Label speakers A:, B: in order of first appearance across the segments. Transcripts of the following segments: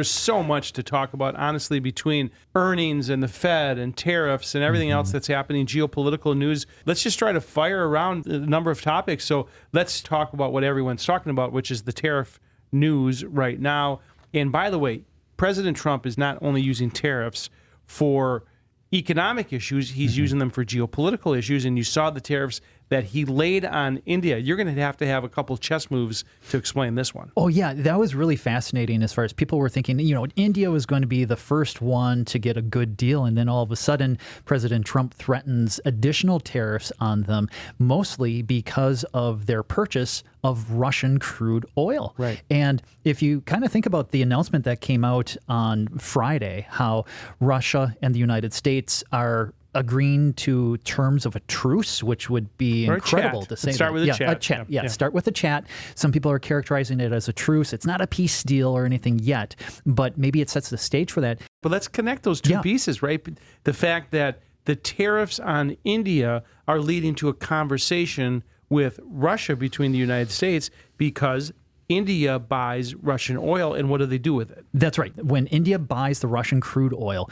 A: there's so much to talk about, honestly, between earnings and the Fed and tariffs and everything else that's happening, geopolitical news. Let's just try to fire around a number of topics. So let's talk about what everyone's talking about, which is the tariff news right now. And by the way, President Trump is not only using tariffs for economic issues, he's using them for geopolitical issues. And you saw the tariffs that he laid on India. You're going to have a couple chess moves to explain this one.
B: Oh, yeah. That was really fascinating as far as people were thinking, India was going to be the first one to get a good deal. And then all of a sudden, President Trump threatens additional tariffs on them, mostly because of their purchase of Russian crude oil.
A: Right.
B: And if you kind of think about the announcement that came out on Friday, how Russia and the United States are agreeing to terms of a truce, which would be incredible to say.
A: Let's start with a chat.
B: A chat. Yeah, start with a chat. Some people are characterizing it as a truce. It's not a peace deal or anything yet, but maybe it sets the stage for that.
A: But let's connect those two pieces, right? The fact that the tariffs on India are leading to a conversation with Russia between the United States because India buys Russian oil, and what do they do with it?
B: That's right. When India buys the Russian crude oil,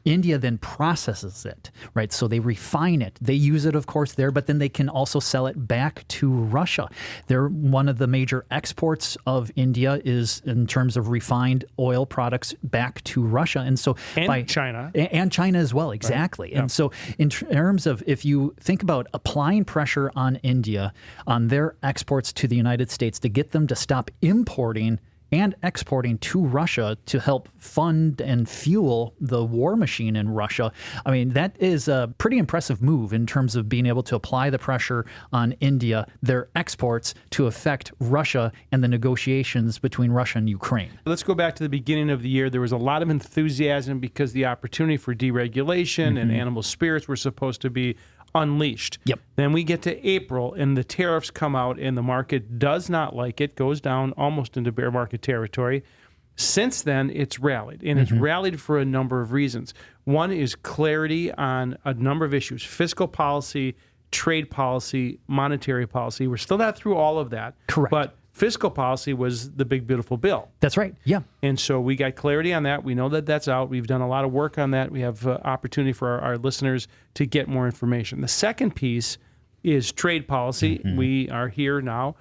B: India then processes it, right? So they refine it. They use it, of course, there, but then they can also sell it back to Russia. They're one of the major exports of India is in terms of refined oil products back to Russia. And so
A: China.
B: And China as well, exactly. Right. And so in terms of if you think about applying pressure on India, on their exports to the United States to get them to stop importing and exporting to Russia to help fund and fuel the war machine in Russia. I mean, that is a pretty impressive move in terms of being able to apply the pressure on India, their exports, to affect Russia and the negotiations between Russia and Ukraine.
A: Let's go back to the beginning of the year. There was a lot of enthusiasm because the opportunity for deregulation and animal spirits were supposed to be unleashed.
B: Yep.
A: Then we get to April and the tariffs come out and the market does not like it, goes down almost into bear market territory. Since then, it's rallied, and it's rallied for a number of reasons. One is clarity on a number of issues: fiscal policy, trade policy, monetary policy. We're still not through all of that.
B: Correct.
A: But fiscal policy was the big, beautiful bill.
B: That's right. Yeah.
A: And so we got clarity on that. We know that that's out. We've done a lot of work on that. We have opportunity for our listeners to get more information. The second piece is trade policy. We are here now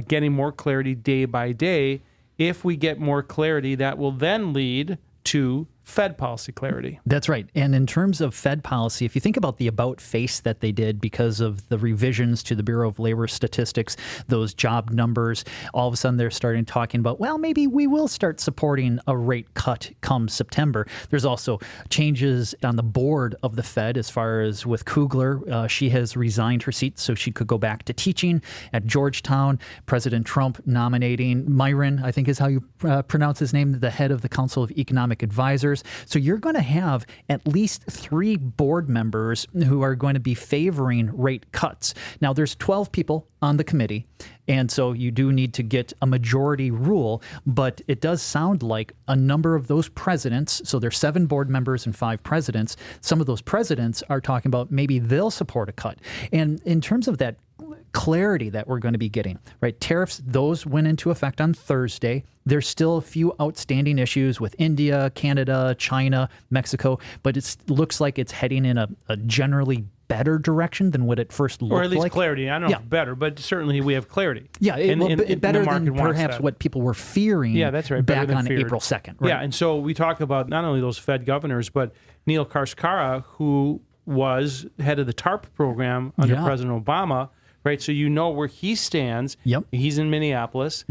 A: getting more clarity day by day. If we get more clarity, that will then lead to Fed policy clarity.
B: That's right. And in terms of Fed policy, if you think about the about face that they did because of the revisions to the Bureau of Labor Statistics, those job numbers, all of a sudden they're starting talking about, well, maybe we will start supporting a rate cut come September. There's also changes on the board of the Fed as far as with Kugler. She has resigned her seat so she could go back to teaching at Georgetown. President Trump nominating Myron, I think is how you pronounce his name, the head of the Council of Economic Advisors. So you're going to have at least 3 board members who are going to be favoring rate cuts. Now, there's 12 people on the committee, and so you do need to get a majority rule, but it does sound like a number of those presidents, so there's 7 board members and 5 presidents, some of those presidents are talking about maybe they'll support a cut. And in terms of that clarity that we're going to be getting, right? Tariffs, those went into effect on Thursday. There's still a few outstanding issues with India, Canada, China, Mexico, but it looks like it's heading in a generally better direction than what it first looked like.
A: Or at least clarity. I don't know if better, but certainly we have clarity.
B: Yeah, better than perhaps what people were fearing
A: that's right,
B: back on April 2nd. Right?
A: Yeah, and so we talk about not only those Fed governors, but Neil Kashkara, who was head of the TARP program under President Obama, right? So you know where he stands.
B: Yep.
A: He's in Minneapolis.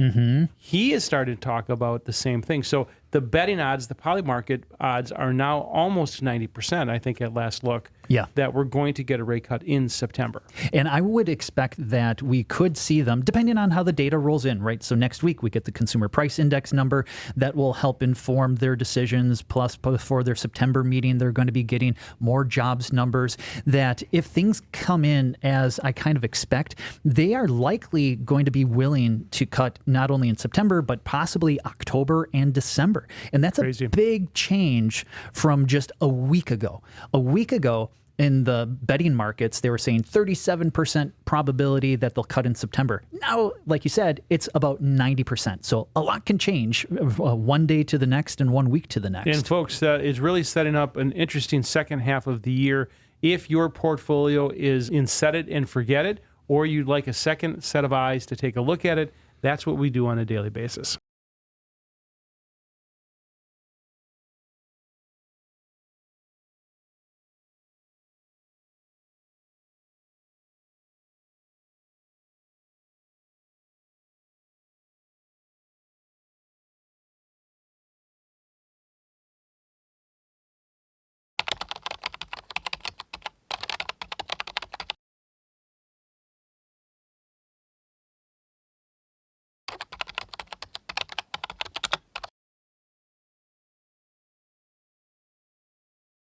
A: He has started to talk about the same thing. So the betting odds, the poly market odds are now almost 90%, I think, at last look, that we're going to get a rate cut in September.
B: And I would expect that we could see them, depending on how the data rolls in, right? So next week we get the consumer price index number that will help inform their decisions. Plus, before their September meeting, they're going to be getting more jobs numbers. That if things come in as I kind of expect, they are likely going to be willing to cut not only in September, but possibly October and December. And that's
A: crazy.
B: A big change from just a week ago. A week ago, in the betting markets, they were saying 37% probability that they'll cut in September. Now, like you said, it's about 90%. So a lot can change one day to the next and 1 week to the next.
A: And folks, it's really setting up an interesting second half of the year. If your portfolio is in set it and forget it, or you'd like a second set of eyes to take a look at it, that's what we do on a daily basis.